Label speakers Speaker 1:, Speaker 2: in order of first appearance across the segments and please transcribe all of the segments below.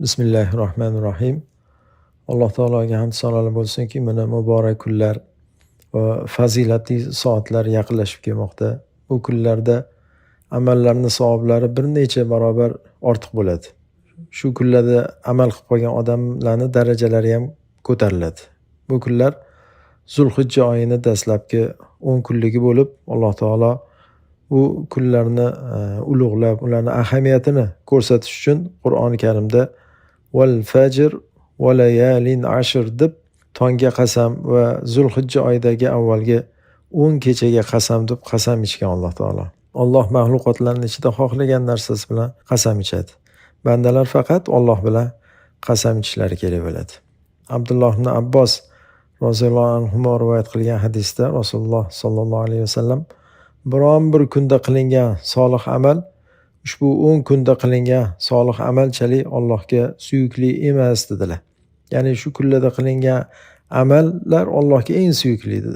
Speaker 1: Bismillahirrohmanirrohim. Alloh taologa hamd sanolar bo'lsinki, mana muborak kunlar va fazilatli soatlar yaqinlashib kelmoqda. Bu kunlarda amallarning savoblari bir necha barobar ortiq bo'ladi. Shu kunlarda amal qilib qolgan odamlarning darajalari ham ko'tariladi. Bu kunlar Zulhijja oyining dastlabki 10 kunligi bo'lib, Alloh taolo bu kunlarni ulug'lab, ularning ahamiyatini ko'rsatish uchun Qur'oni Karimda val fajr va layalin ashr deb tongga qasam va Zulhijja oyidagi avvalgi 10 kechaga qasam deb qasam ichgan Alloh taolo. Alloh mahluqotlarning ichida xohlagan narsasi bilan qasam ichadi. Bandalar faqat Alloh bilan qasam ichishlari kerak bo'ladi. Abdulloh ibn Abbos roziyallohu anhu rivoyat qilgan hadisda Rasululloh sollallohu alayhi vasallam biron bir kunda qilingan solih amal ushbu 10 kunda qilingan solih amalchalik Allohga suyukli emas dedilar. Ya'ni shu kunlarda qilingan amallar Allohga eng suyuklidir.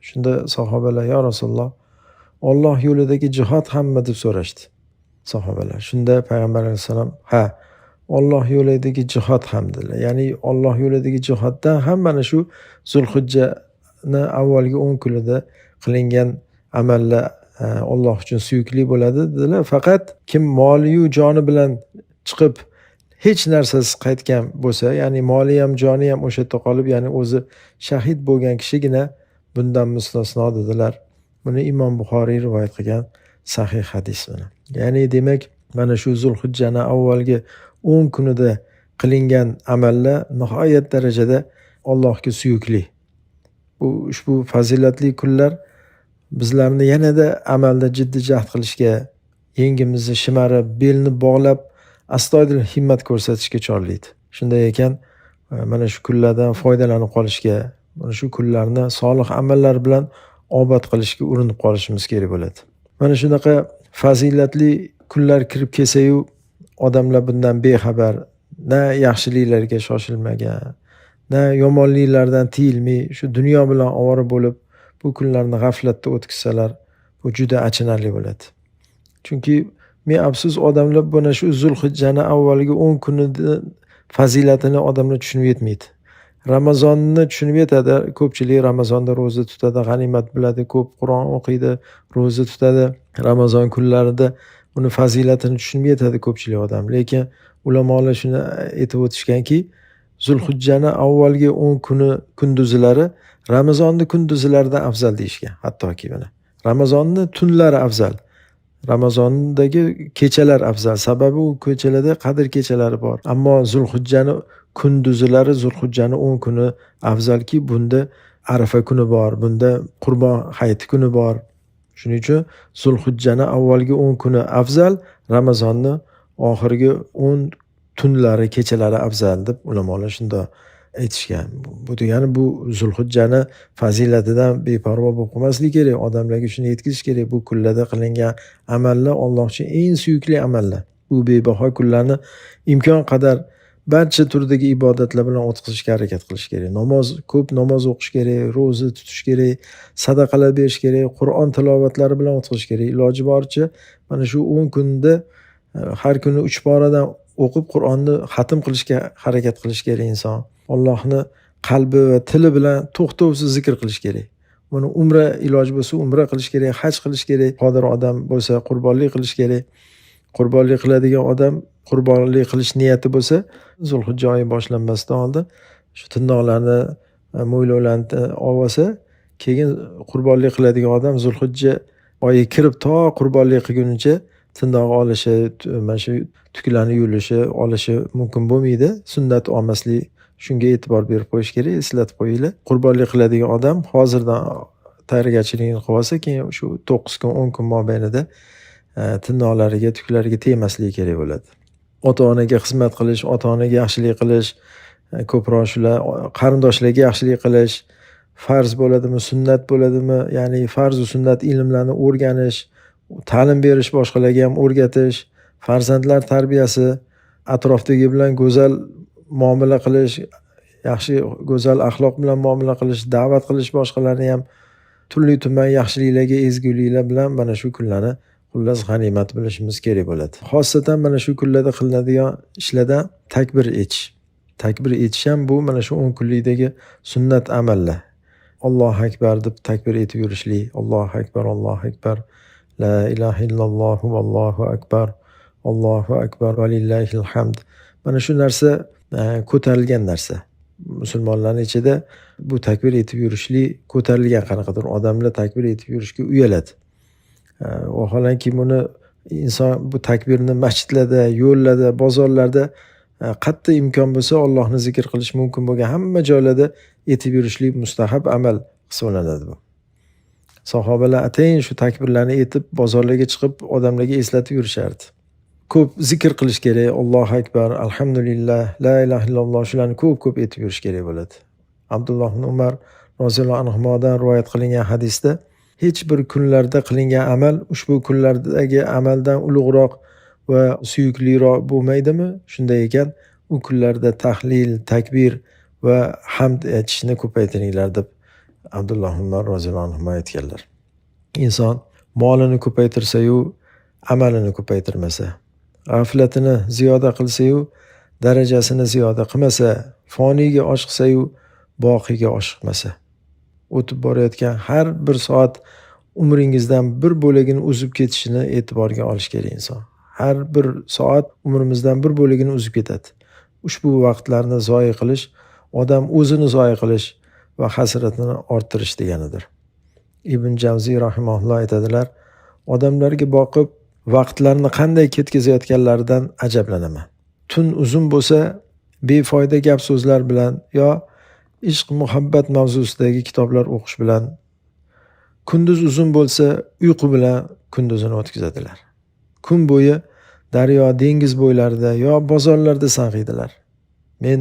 Speaker 1: Shunda sahobalar ya Rasululloh, Alloh yo'lidagi jihad hamma deb so'rashdi. Sahobalar. Shunda payg'ambar alayhisalom, ha, Alloh yo'lidagi jihad ham dedilar. Ya'ni Alloh yo'lidagi jihoddan ham mana shu Zulhijjani avvalgi 10 kunida qilingan amallar Alloh uchun suyukli bo'ladi dedilar. Faqat kim moli-yu joni bilan chiqib hech narsasiz qaytgan bo'lsa, ya'ni moli ham joni ham o'sha yerda qolib, ya'ni o'zi shahid bo'lgan kishigina bundan mustasno dedilar. Buni Imom Buxoriy rivoyat qilgan sahih hadis mana. Ya'ni demak, mana shu Zulhijjaning avvalgi 10 kunida qilingan amallar nihoyat darajada Allohga suyukli. Ushbu fazilatli kunlar bizlarni yanada amalda jiddiy jahd qilishga, yengimizni shimarib, belni bog'lab, astoydil himmat ko'rsatishga chorlaydi. Shunday ekan, mana shu kunlardan foydalanib qolishga, mana shu kunlarni solih amallar bilan obod qilishga urinib qolishimiz kerak bo'ladi. Mana shunaqa fazilatli kunlar kirib kelsa-yu, odamlar bundan bexabar, na yaxshiliklarga shoshilmagan, na yomonliklardan tiyilmay, shu dunyo bilan ovora bo'lib, bu kunlarni g'aflatda o'tkazsalar, bu juda achinarli bo'ladi. Chunki men afsus odamlar buni shu Zulhijjaning avvalgi 10 kunida fazilatini odamlar tushunib yetmaydi. Ramazonni tushunib yetadi, ko'pchilik Ramazonda roza tutadi, g'animat biladi, ko'p Qur'on o'qiydi, roza tutadi. Ramazon kunlarida uni fazilatini tushunib yetadi ko'pchilik odam. Lekin ulamolar shuni aytib o'tishganki, Zulhijjaning avvalgi 10 kuni kunduzlari Ramazonni kunduzlaridan afzal deyishgan. Hattoki mana Ramazonni tunlari afzal. Ramazondagi kechalar afzal. Sababi u kechalarda qadr kechalari bor. Ammo Zulhijjaning kunduzlari, Zulhijjaning 10 kuni afzalki, bunda Arafa kuni bor, bunda Qurbon hayiti kuni bor. Shuning uchun Zulhijjaning avvalgi 10 kuni afzal, Ramazonni oxirgi 10 tunlari, kechalari afzal deb ulamolar shunda aytishgan. Bu degani bu Zulhijjaning fazilatidan beparvo bo'lib qolmaslik kerak. Odamlarga shuni yetkazish kerak. Bu kunlarda qilingan amallar Alloh uchun eng suyukli amallar. Bu bebaho kunlarni imkon qadar barcha turdagi ibodatlar bilan o'tkazishga harakat qilish kerak. Ko'p namoz o'qish kerak, roza tutish kerak, sadaqalar berish kerak, Qur'on tilovatlari bilan o'tkazish kerak. Iloji boricha mana shu 10 kunda har kuni 3 barodan o'qib Qur'onni xatm qilishga harakat qilish kerak inson. Allohni qalbi va tili bilan to'xtovsiz zikr qilish kerak. Buni umra iloji bo'lsa umra qilish kerak, haj qilish kerak. Qodir odam bo'lsa qurbonlik qilish kerak. Qurbonlik qiladigan odam qurbonlik qilish niyati bo'lsa, Zulhijja oyi boshlanmasdan oldin shu tirnoqlarni, mo'ylovlarni olsa, keyin qurbonlik qiladigan odam Zulhijja oyi kirib to qurbonlik qilgunicha tirnoq olishi, mana shu tuklarni yulishi, olishi mumkin bo'lmaydi. Sunnat olmaslik, shunga e'tibor berib qo'yish kerak, eslatib qo'yinglar. Qurbonlik qiladigan odam hozirdan tayyorgarchiligini qilib olsa, keyin shu 9 kun, 10 kun mobaynida tirnoqlariga, tuklariga tegmasligi kerak bo'ladi. Ota-onaga xizmat qilish, ota-onaga yaxshilik qilish, ko'proq shular qarindoshlarga yaxshilik qilish, farz bo'ladimi, sunnat bo'ladimi, ya'ni farz va sunnat ilmlarini o'rganish, ta'lim berish, boshqalarga ham o'rgatish, farzandlar tarbiyasi, atrofdagi bilan go'zal muomala qilish, yaxshi go'zal axloq bilan muomala qilish, da'vat qilish boshqalarni ham turli-tuman yaxshiliklarga, ezguliklar bilan mana shu kunlarni xullas g'animat bilishimiz kerak bo'ladi. Xosatan mana shu kunlarda qilinadigan ishlardan takbir etish. Takbir etish ham bu mana shu 10 kunlikdagi sunnat amallar. Allohu akbar deb takbir etib yurishlik. Allohu akbar, Allohu akbar. La ilaha illalloh vallohu akbar. Allohu akbar va lillahil hamd. Mana shu narsa ko'tarilgan narsa. Musulmonlarning ichida bu takbir etib yurishlik ko'tarilgan qanaqadir odamlar takbir etib yurishga uyaladi. Vaholanki buni inson bu takbirni masjidlarda, yo'llarda, bozorlarda qattiq imkon bo'lsa Allohni zikr qilish mumkin bo'lgan hamma joylarda etib yurishlik mustahab amal hisoblanadi bu. Sahobalar atayin shu takbirlarni etib bozorlarga chiqib odamlarga eslatib yurishardi. Ko'p zikr qilish kerak. Allohu akbar, alhamdulillah, la ilaha illalloh shularni ko'p etib yurish kerak bo'ladi. Abdulloh ibn Umar roziyallohu anhudan rivoyat qilingan hadisda hech bir kunlarda qilingan amal ushbu kunlardagi amaldan ulug'roq va suyukliroq bo'lmaydimi? Shunday ekan, u kunlarda tahlil, takbir va hamd aytishni ko'paytiringlar deb Abdulloh ibn Umar roziyallohu anhu aytganlar. Inson molini ko'paytirsa-yu, amalini ko'paytirmasa, g'aflatini ziyoda qilsa-yu, darajasini ziyoda qilmasa, foniyga oshiqsa-yu, boqiyga oshiqmasa, o'tib borayotgan har bir soat umringizdan bir bo'lagini uzib ketishini e'tiborga olish kerak inson. Har bir soat umrimizdan bir bo'lagini uzib ketadi. Ushbu vaqtlarni zoya qilish, odam o'zini zoya qilish va hasratini orttirish deganidir. Ibn Javziy rahimahulloh aytadilar, odamlarga boqib vaqtlarni qanday ketkazayotganlaridan ajablanaman. Tun uzun bo'lsa, befoyda gap so'zlar bilan yo ishq muhabbat mavzusidagi kitoblar o'qish bilan, kunduz uzun bo'lsa, uyqu bilan kunduzini o'tkazadilar. Kun bo'yi daryo, dengiz bo'ylarida yo bozorlarda sang'iydilar. Men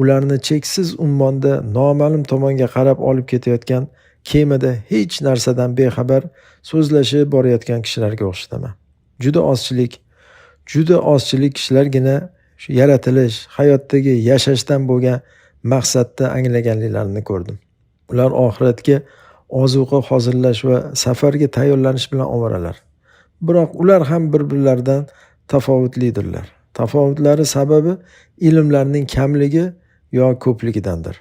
Speaker 1: ularni cheksiz ummonda noma'lum tomonga qarab olib ketayotgan kemada hech narsadan bexabar so'zlashib borayotgan kishilarga o'xshataman. Juda ozchilik kishilargina shu yaratilish, hayotdagi yashashdan bo'lgan maqsadda anglaganliklarini ko'rdim. Ular oxiratga ozuqa hozirlash va safarga tayyorlanish bilan ovoralar. Biroq ular ham bir-birlaridan tafovutlidirlar. Tafovutlari sababi ilmlarining kamligi yo ko'pligidandir.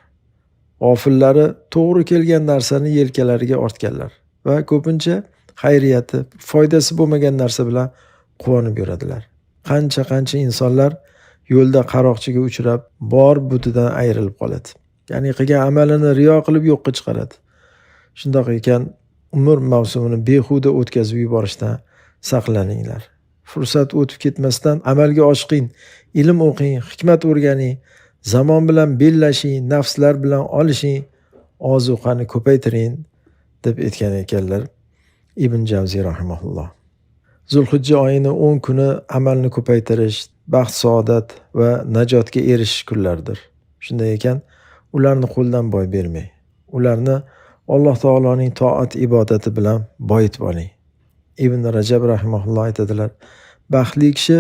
Speaker 1: G'ofillari to'g'ri kelgan narsani yelkalariga ortganlar va ko'pincha xayriyati, foydasi bo'lmagan narsa bilan quvonib yuradilar. Qancha insonlar yo'lda qaroqchiga uchrab, bor butidan ayrilib qoladi. Ya'ni qilgan amalini riyo qilib yo'qqa chiqaradi. Shundoq ekan, umr mavsumini behuda o'tkazib yuborishdan saqlaninglar. Fursat o'tib ketmasdan amalga oshiqing, ilm o'qing, hikmat o'rganing, zamon bilan bellashing, nafslar bilan olishing, ozuqani ko'paytiring deb aytgan ekanlar Ibn Javziy rahimahulloh. Zulhijja oyining 10 kuni amalni ko'paytirish, baxt, saodat va najotga erishish kunlaridir. Shunday ekan, ularni qo'ldan boy bermang. Ularni Alloh taoloning toat ibodati bilan boyitib oling. Ibn Rajab rahimahulloh aytadilar, baxtli kishi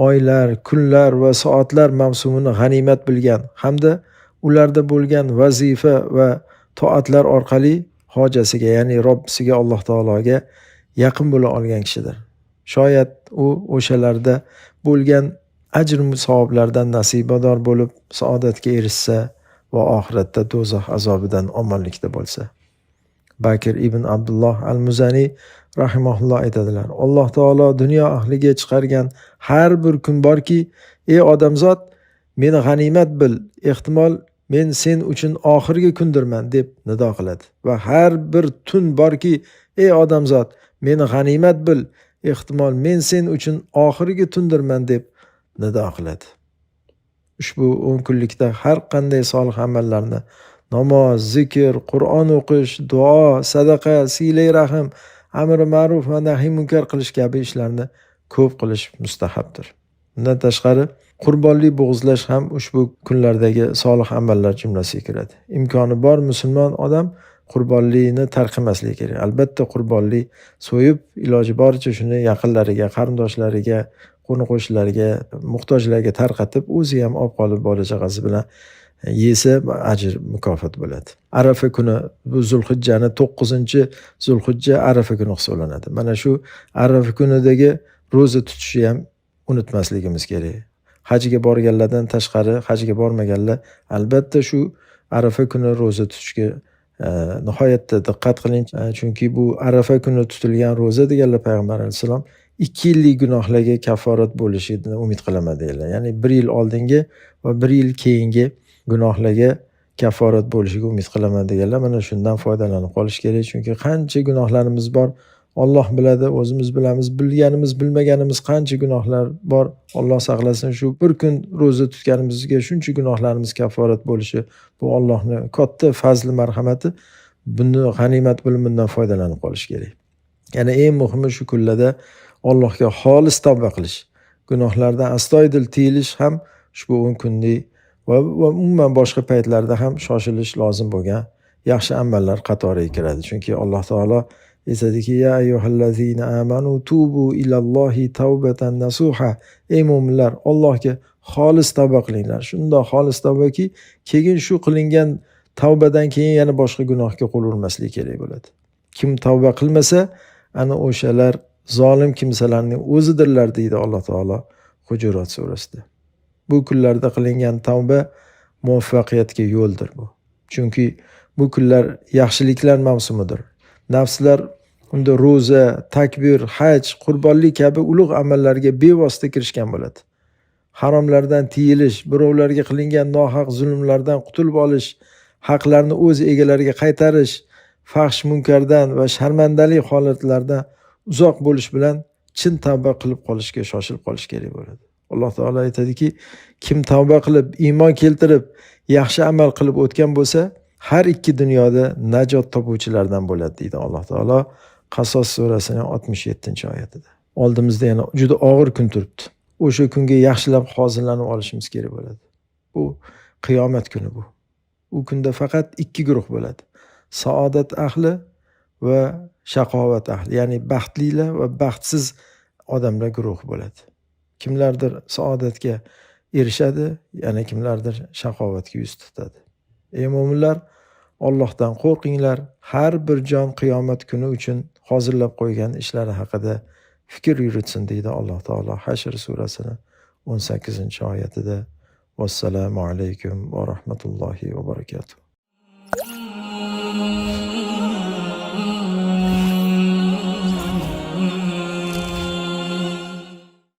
Speaker 1: oylar, kunlar va soatlar mavsumini g'animat bilgan hamda ularda bo'lgan vazifa va toatlar orqali hojasiga, ya'ni Robbisiga, Alloh taologa yaqin bo'la olgan kishidir. Shoyat u o'shalarda bo'lgan ajr savoblardan nasibador bo'lib saodatga erishsa va oxiratda do'zax azobidan omonlikda bo'lsa. Bakir ibn Abdulloh al-Muzani rahimahulloh aytadilar, Alloh taolo dunyo ahliga chiqargan har bir kun borki, ey odamzod, meni g'animat bil, ehtimol men sen uchun oxirgi kundirman deb nido qiladi. Va har bir tun borki, ey odamzod, meni g'animat bil, ehtimol men sen uchun oxirgi tundirman deb nido qiladi. Ushbu 10 kunlikda har qanday solih amallarni, namoz, zikr, Qur'on o'qish, duo, sadaqa, silay rahim, amr ma'ruf va nahiy munkar qilish kabi ishlarni ko'p qilish mustahabdir. Bundan tashqari, qurbonlik bo'g'izlash ham ushbu kunlardagi solih amallar jumlasiga kiradi. Imkoni bor musulmon odam qurbonlikni tark qilmasligi kerak. Albatta qurbonlik so'yib, iloji boricha shuni yaqinlariga, qarindoshlariga, qo'ni-qo'shnilariga, muhtojlarga tarqatib, o'zi ham olib qolib bola chaqasi bilan yesa ajr mukofot bo'ladi. Arafa kuni bu Zulhijjani 9-Zulhijja Arafa kuni hisoblanadi. Mana shu Arafa kunidagi ro'za tutishni ham unutmasligimiz kerak. Hajga borganlardan tashqari hajga bormaganlar albatta shu Arafa kuni ro'za tutishga nihoyatda diqqat qiling. Chunki bu Arafa kuni tutilgan ro'za deganlar payg'ambar alayhisalom 2 yillik gunohlarga kafforat bo'lishini umid qilaman deydilar. Ya'ni 1 yil oldingi va 1 yil keyingi gunohlarga kafforat bo'lishiga umid qilaman deganlar. Mana shundan foydalanib qolish kerak. Chunki qancha gunohlarimiz bor, Alloh biladi, o'zimiz bilamiz, bilganimiz, bilmaganimiz qancha gunohlar bor. Alloh saqlasin, shu bir kun ro'za tutganimizga shuncha gunohlarimiz kafforat bo'lishi bu Allohning katta fazli marhamati. Buni g'animat bilib bundan foydalanib qolish kerak. Yana eng muhimi shu kunlarda Allohga xolis tavba qilish, gunohlardan astoydil tiyilish ham ushbu 10 kunlik va umuman boshqa paytlarda ham shoshilish lozim bo'lgan yaxshi amallar qatoriga kiradi. Chunki Alloh taolo aytadiki: "Ya ayyuhallazina amanu tubu ilallohi tawbatan nasuha." Ey mu'minlar, Allohga xolis tavba qilinglar. Shundoq xolis tavbaki, keyin shu qilingan tavbadan keyin yana boshqa gunohga qo'l urmaslik kerak bo'ladi. Kim tavba qilmasa, ana o'shalar zolim kimsalarning o'zidirlar deydi Alloh taolo Hujurat surasida. Bu kunlarda qilingan tavba muvaffaqiyatga yo'ldir bu. Chunki bu kunlar yaxshiliklar mavsumidir. Nafslar unda ro'za, takbir, haj, qurbonlik kabi ulug' amallarga bevosita kirishgan bo'ladi. Haromlardan tiyilish, birovlarga qilingan nohaq zulmlardan qutulib olish, haqlarni o'z egalariga qaytarish, fahsh munkardan va sharmandalik holatlardan uzoq bo'lish bilan chin tavba qilib qolishga shoshilib qolish kerak bo'ladi. Alloh taolo aytadiki: "Kim tavba qilib, iymon keltirib, yaxshi amal qilib o'tgan bo'lsa, har ikki dunyoda najot topuvchilardan bo'ladi" deydi Alloh taolo Qasos surasining 67-oyatida. Oldimizda yana juda og'ir kun turibdi. O'sha kunga yaxshilab hozirlanib olishimiz kerak bo'ladi. Bu qiyomat kuni bu. U kunda faqat 2 guruh bo'ladi. Saodat ahli va shaqovat ahli, ya'ni baxtlilar va baxtsiz odamlar guruhi bo'ladi. Kimlardir saodatga erishadi, yana kimlardir shaqovatga yuz tutadi. Ey mu'minlar, Allohdan qo'rqinglar. Har bir jon qiyomat kuni uchun hozirlab qo'ygan ishlari haqida fikr yuritsin deydi Alloh taolo Hashr surasining 18-oyatida. Vassalomu alaykum va rahmatullohi va barakatuh.